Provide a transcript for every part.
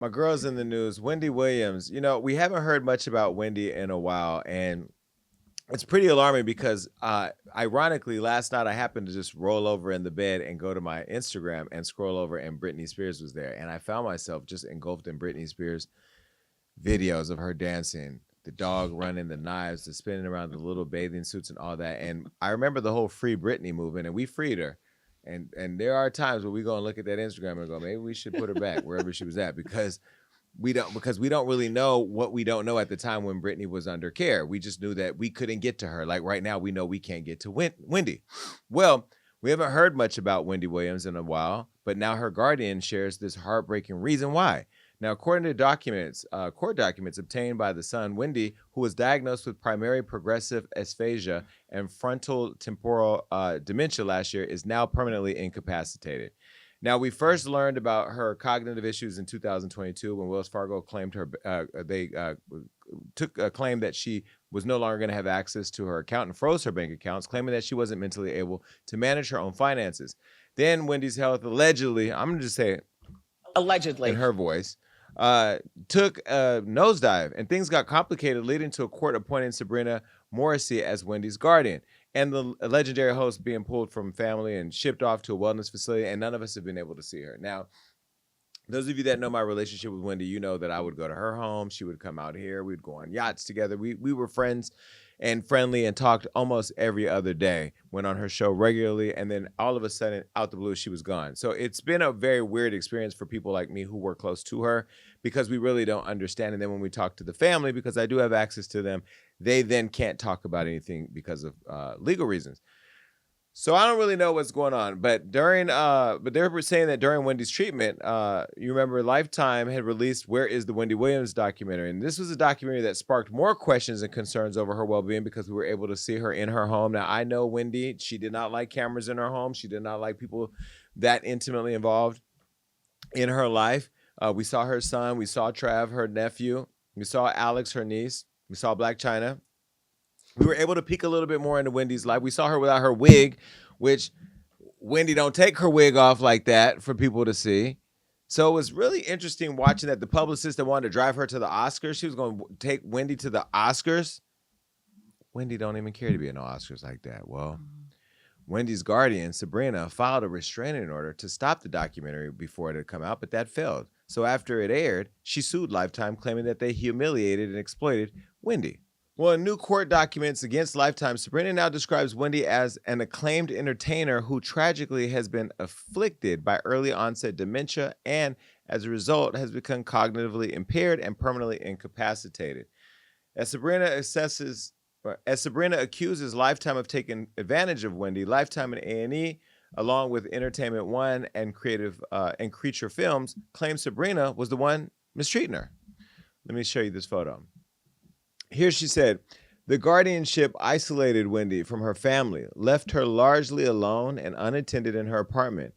My girl's in the news, Wendy Williams. We haven't heard much about Wendy in a while, and it's pretty alarming because, ironically, last night I happened to just roll over in the bed and go to my Instagram and scroll over, and Britney Spears was there, and I found myself just engulfed in Britney Spears videos of her dancing, the dog running, the knives, the spinning around the little bathing suits, and all that. And I remember the whole Free Britney movement, and we freed her. And there are times where we go and look at that Instagram and go, maybe we should put her back wherever she was at, because we don't really know what we don't know at the time when Britney was under care. We just knew that we couldn't get to her. Like right now, we know we can't get to Wendy. Well, we haven't heard much about Wendy Williams in a while, but now her guardian shares this heartbreaking reason why. Now, according to court documents obtained by the son, Wendy, who was diagnosed with primary progressive aphasia and frontal temporal dementia last year, is now permanently incapacitated. Now, we first learned about her cognitive issues in 2022 when Wells Fargo claimed they took a claim that she was no longer going to have access to her account and froze her bank accounts, claiming that she wasn't mentally able to manage her own finances. Then Wendy's health allegedly, I'm going to just say it in Allegedly. her voice, took a nosedive, and things got complicated, leading to a court appointing Sabrina Morrissey as Wendy's guardian, and the legendary host being pulled from family and shipped off to a wellness facility, and none of us have been able to see her. Now, those of you that know my relationship with Wendy, you know that I would go to her home. She would come out here. We'd go on yachts together. We were friends and friendly and talked almost every other day, went on her show regularly. And then all of a sudden, out the blue, she was gone. So it's been a very weird experience for people like me who were close to her, because we really don't understand. And then when we talk to the family, because I do have access to them, they then can't talk about anything because of legal reasons. So I don't really know what's going on, but they were saying that during Wendy's treatment, you remember Lifetime had released "Where Is the Wendy Williams" documentary, and this was a documentary that sparked more questions and concerns over her well-being because we were able to see her in her home. Now, I know Wendy; she did not like cameras in her home. She did not like people that intimately involved in her life. We saw her son, we saw Trav, her nephew, we saw Alex, her niece, we saw Black China. We were able to peek a little bit more into Wendy's life. We saw her without her wig, which Wendy don't take her wig off like that for people to see. So it was really interesting watching that the publicist that wanted to drive her to the Oscars, she was going to take Wendy to the Oscars. Wendy don't even care to be in the Oscars like that. Well, Wendy's guardian, Sabrina, filed a restraining order to stop the documentary before it had come out, but that failed. So after it aired, she sued Lifetime, claiming that they humiliated and exploited Wendy. Well, in new court documents against Lifetime, Sabrina now describes Wendy as an acclaimed entertainer who tragically has been afflicted by early onset dementia and, as a result, has become cognitively impaired and permanently incapacitated. As Sabrina accuses Lifetime of taking advantage of Wendy, Lifetime and A&E, along with Entertainment One and Creature Films, claim Sabrina was the one mistreating her. Let me show you this photo. Here she said, the guardianship isolated Wendy from her family, left her largely alone and unattended in her apartment,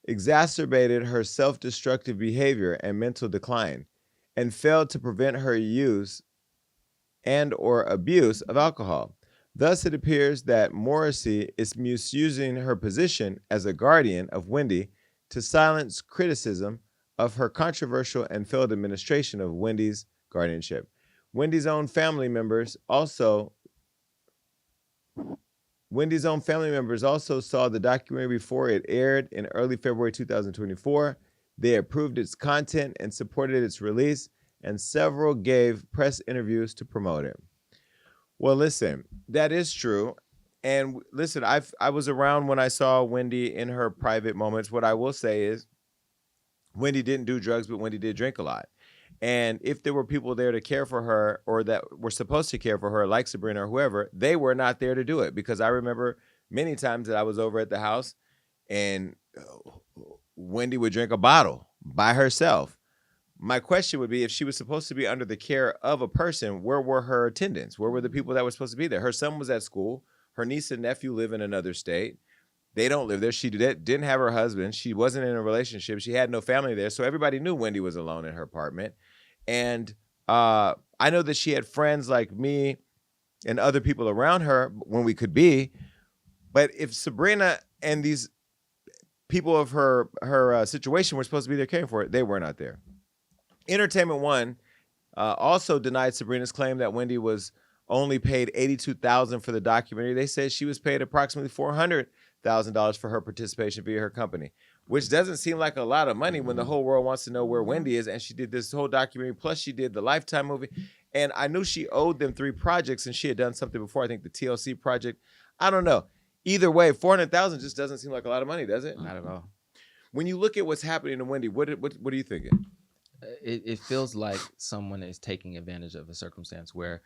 exacerbated her self-destructive behavior and mental decline, and failed to prevent her use and or abuse of alcohol. Thus, it appears that Morrissey is misusing her position as a guardian of Wendy to silence criticism of her controversial and failed administration of Wendy's guardianship. Wendy's own family members also saw the documentary before it aired in early February 2024. They approved its content and supported its release, and several gave press interviews to promote it. Well, listen, that is true. And listen, I was around when I saw Wendy in her private moments. What I will say is Wendy didn't do drugs, but Wendy did drink a lot. And if there were people there to care for her or that were supposed to care for her, like Sabrina or whoever, they were not there to do it. Because I remember many times that I was over at the house and Wendy would drink a bottle by herself. My question would be, if she was supposed to be under the care of a person, where were her attendants? Where were the people that were supposed to be there? Her son was at school. Her niece and nephew live in another state. They don't live there. She didn't have her husband. She wasn't in a relationship. She had no family there. So everybody knew Wendy was alone in her apartment. And I know that she had friends like me and other people around her when we could be. But if Sabrina and these people of her situation were supposed to be there caring for her, they were not there. Entertainment One also denied Sabrina's claim that Wendy was only paid $82,000 for the documentary. They said she was paid approximately $400,000 for her participation via her company, which doesn't seem like a lot of money when the whole world wants to know where Wendy is. And she did this whole documentary, plus she did the Lifetime movie. And I knew she owed them 3 projects, and she had done something before. I think the TLC project. I don't know. Either way, $400,000 just doesn't seem like a lot of money, does it? Not at all. When you look at what's happening to Wendy, what are you thinking? It feels like someone is taking advantage of a circumstance where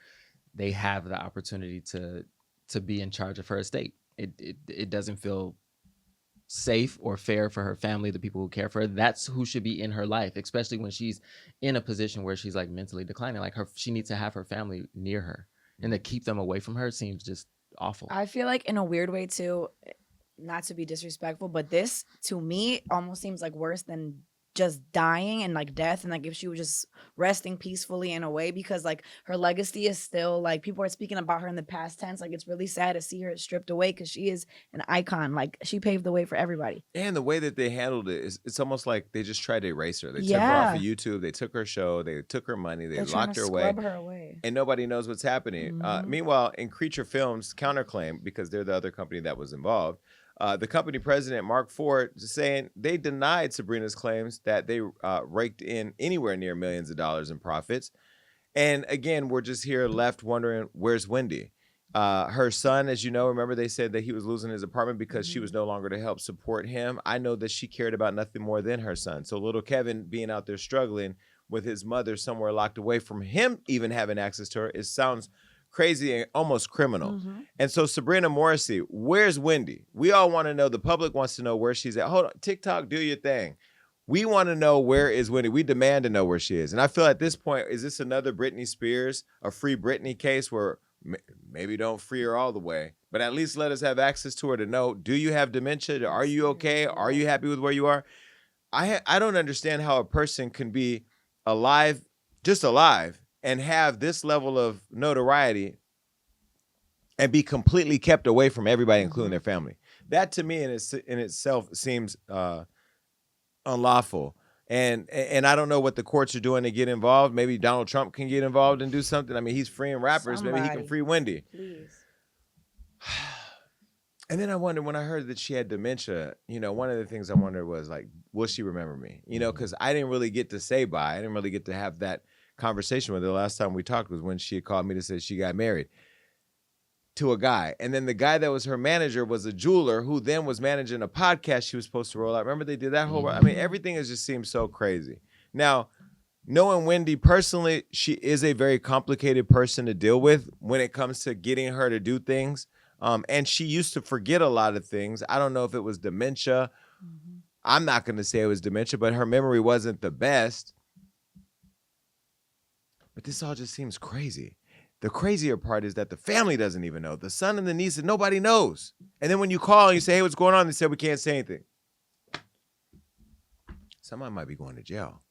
they have the opportunity to be in charge of her estate. It doesn't feel safe or fair for her family, the people who care for her. That's who should be in her life, especially when she's in a position where she's like mentally declining. Like she needs to have her family near her, and to keep them away from her seems just awful. I feel like in a weird way too, not to be disrespectful, but this to me almost seems like worse than just dying and like death, and like if she was just resting peacefully in a way, because like her legacy is still like people are speaking about her in the past tense. Like it's really sad to see her stripped away because she is an icon. Like she paved the way for everybody. And the way that they handled it is, it's almost like they just tried to erase her. They took her off of YouTube. They took her show. They took her money. They locked her away. And nobody knows what's happening. Meanwhile, in Creature Films' counterclaim, because they're the other company that was involved, the company president, Mark Ford, is saying they denied Sabrina's claims that they raked in anywhere near millions of dollars in profits. And again, we're just here left wondering, where's Wendy? Her son, as you know, remember they said that he was losing his apartment because she was no longer to help support him. I know that she cared about nothing more than her son. So little Kevin being out there struggling with his mother somewhere locked away from him even having access to her, it sounds crazy and almost criminal. And so Sabrina Morrissey, where's Wendy? We all want to know. The public wants to know where she's at. Hold on, TikTok, do your thing. We want to know where is Wendy. We demand to know where she is. And I feel at this point, is this another Britney Spears, a free Britney case where maybe don't free her all the way, but at least let us have access to her to know, do you have dementia? Are you okay? Are you happy with where you are? I don't understand how a person can be alive, just alive, and have this level of notoriety and be completely kept away from everybody, including their family. That to me in itself seems unlawful. And I don't know what the courts are doing to get involved. Maybe Donald Trump can get involved and do something. I mean, he's freeing rappers. Maybe he can free Wendy. Please. And then I wondered, when I heard that she had dementia, you know, one of the things I wondered was like, will she remember me? You know, because I didn't really get to say bye. I didn't really get to have that conversation with her. The last time we talked was when she had called me to say she got married to a guy. And then the guy that was her manager was a jeweler who then was managing a podcast she was supposed to roll out. Remember they did that whole, I mean, everything has just seemed so crazy. Now, knowing Wendy personally, she is a very complicated person to deal with when it comes to getting her to do things. And she used to forget a lot of things. I don't know if it was dementia. I'm not going to say it was dementia, but her memory wasn't the best. But this all just seems crazy. The crazier part is that the family doesn't even know. The son and the niece, nobody knows. And then when you call and you say, hey, what's going on? They said, we can't say anything. Somebody might be going to jail.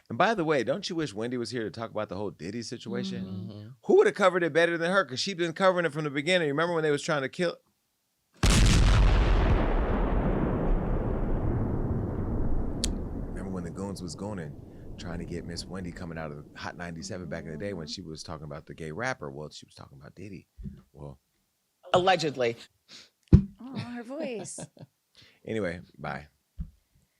And by the way, don't you wish Wendy was here to talk about the whole Diddy situation? Who would have covered it better than her? Because she'd been covering it from the beginning. Remember when they was trying to kill... Remember when the goons was going in, trying to get Miss Wendy coming out of Hot 97 back in the day when she was talking about the gay rapper? Well, she was talking about Diddy. Well... Allegedly. Oh, her voice. Anyway, bye.